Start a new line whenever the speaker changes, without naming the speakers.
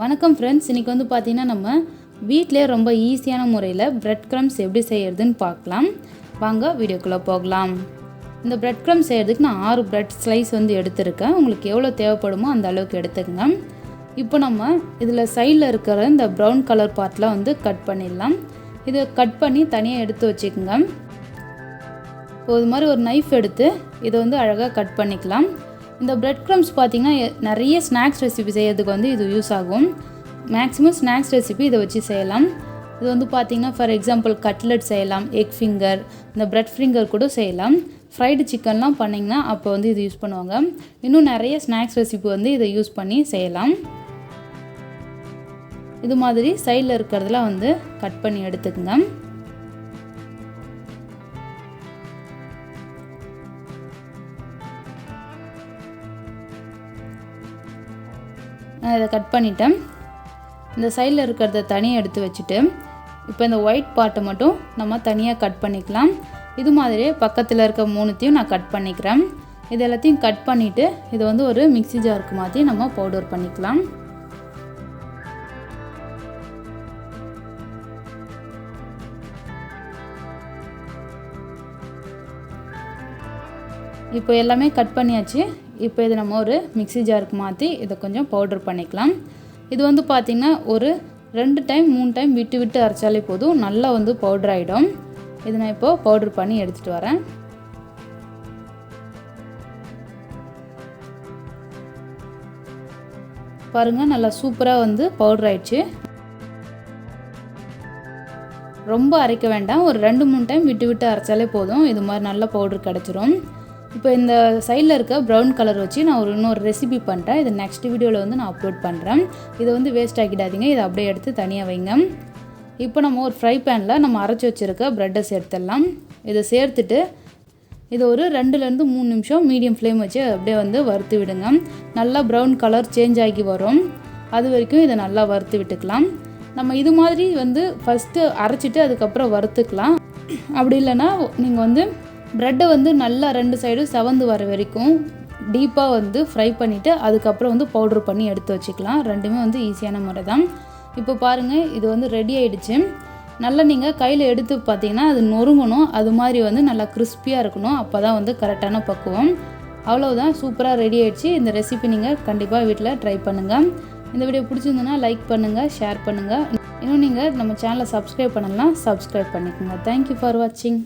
வணக்கம் ஃப்ரெண்ட்ஸ், இன்றைக்கி வந்து பார்த்திங்கன்னா நம்ம வீட்டிலே ரொம்ப ஈஸியான முறையில் பிரெட் க்ரம்ஸ் எப்படி செய்கிறதுன்னு பார்க்கலாம். வாங்க வீடியோக்குள்ளே போகலாம். இந்த பிரெட் க்ரம்ஸ் செய்கிறதுக்கு நான் 6 பிரெட் ஸ்லைஸ் வந்து எடுத்துருக்கேன். உங்களுக்கு எவ்வளோ தேவைப்படுமோ அந்த அளவுக்கு எடுத்துக்கங்க. இப்போ நம்ம இதில் சைடில் இருக்கிற இந்த ப்ரௌன் கலர் பார்ட்லாம் வந்து கட் பண்ணிடலாம். இதை கட் பண்ணி தனியாக எடுத்து வச்சுக்கோங்க. இப்போ இது மாதிரி ஒரு நைஃப் எடுத்து இதை வந்து அழகாக கட் பண்ணிக்கலாம். இந்த பிரெட் க்ரம்ஸ் பார்த்திங்கன்னா நிறைய ஸ்நாக்ஸ் ரெசிபி செய்யறதுக்கு வந்து இது யூஸ் ஆகும். மேக்ஸிமம் ஸ்நாக்ஸ் ரெசிபி இதை வச்சு செய்யலாம். இது வந்து பார்த்திங்கன்னா ஃபார் எக்ஸாம்பிள் கட்லெட் செய்யலாம், எக் ஃபிங்கர், இந்த பிரெட் ஃபிங்கர் கூட செய்யலாம். ஃப்ரைடு சிக்கன்லாம் பண்ணிங்கன்னா அப்போ வந்து இது யூஸ் பண்ணுவாங்க. இன்னும் நிறைய ஸ்நாக்ஸ் ரெசிபி வந்து இதை யூஸ் பண்ணி செய்யலாம். இது மாதிரி சைடில் இருக்கிறதுலாம் வந்து கட் பண்ணி எடுத்துக்கோங்க. நான் இதை கட் பண்ணிட்டேன். இந்த சைடில் இருக்கிறத தனியாக எடுத்து வச்சுட்டு இப்போ இந்த ஒயிட் பார்ட்டை மட்டும் நம்ம தனியாக கட் பண்ணிக்கலாம். இது மாதிரியே பக்கத்தில் இருக்க 3த்தையும் நான் கட் பண்ணிக்கிறேன். இது எல்லாத்தையும் கட் பண்ணிவிட்டு இதை வந்து ஒரு மிக்ஸி ஜாருக்கு மாற்றி நம்ம பவுடர் பண்ணிக்கலாம். இப்போ எல்லாமே கட் பண்ணியாச்சு. இப்போ இதை நம்ம ஒரு மிக்ஸி ஜாருக்கு மாற்றி இதை கொஞ்சம் பவுடர் பண்ணிக்கலாம். இது வந்து பார்த்திங்கன்னா ஒரு 2 டைம் 3 டைம் விட்டு விட்டு அரைச்சாலே போதும், நல்லா வந்து பவுடர் ஆகிடும். இதை நான் இப்போது பவுடர் பண்ணி எடுத்துகிட்டு வரேன். பாருங்கள், நல்லா சூப்பராக வந்து பவுடர் ஆயிடுச்சு. ரொம்ப அரைக்க வேண்டாம், ஒரு 2-3 டைம் விட்டு விட்டு அரைச்சாலே போதும், இது மாதிரி நல்ல பவுடர் கிடச்சிரும். இப்போ இந்த சைடில் இருக்க ப்ரௌன் கலர் வச்சு நான் இன்னொரு ரெசிபி பண்ணுறேன். இது நெக்ஸ்ட் வீடியோவில் வந்து நான் அப்லோட் பண்ணுறேன். இதை வந்து வேஸ்ட் ஆக்கிடாதீங்க, இதை அப்படியே எடுத்து தனியாக வைங்க. இப்போ நம்ம ஒரு ஃப்ரை பேனில் நம்ம அரைச்சி வச்சுருக்க ப்ரெட்டை சேர்த்துடலாம். இதை சேர்த்துட்டு இதை ஒரு 2-3 நிமிஷம் மீடியம் ஃப்ளேம் வச்சு அப்படியே வந்து வறுத்து விடுங்க. நல்லா ப்ரௌன் கலர் சேஞ்ச் ஆகி வரும், அது வரைக்கும் இதை நல்லா வறுத்து விட்டுக்கலாம். நம்ம இது மாதிரி வந்து ஃபஸ்ட்டு அரைச்சிட்டு அதுக்கப்புறம் வறுத்துக்கலாம். அப்படி இல்லைன்னா நீங்கள் வந்து ப்ரெட்டை வந்து நல்லா 2 சைடும் செவந்து வர வரைக்கும் டீப்பாக வந்து ஃப்ரை பண்ணிவிட்டு அதுக்கப்புறம் வந்து பவுட்ரு பண்ணி எடுத்து வச்சுக்கலாம். ரெண்டுமே வந்து ஈஸியான முறை தான். இப்போ பாருங்கள், இது வந்து ரெடி ஆகிடுச்சு. நல்லா நீங்கள் கையில் எடுத்து பார்த்தீங்கன்னா அது நொறுங்கணும், அது மாதிரி வந்து நல்லா கிறிஸ்பியாக இருக்கணும், அப்போ தான் வந்து கரெக்டான பக்குவம். அவ்வளோதான், சூப்பராக ரெடி ஆகிடுச்சு. இந்த ரெசிபி நீங்கள் கண்டிப்பாக வீட்டில் ட்ரை பண்ணுங்கள். இந்த வீடியோ பிடிச்சிருந்ததுன்னா லைக் பண்ணுங்கள், ஷேர் பண்ணுங்கள். இன்னும் நீங்கள் நம்ம சேனலை சப்ஸ்கிரைப் பண்ணலாம், சப்ஸ்கிரைப் பண்ணிக்கோங்க. தேங்க்யூ ஃபார் வாட்சிங்.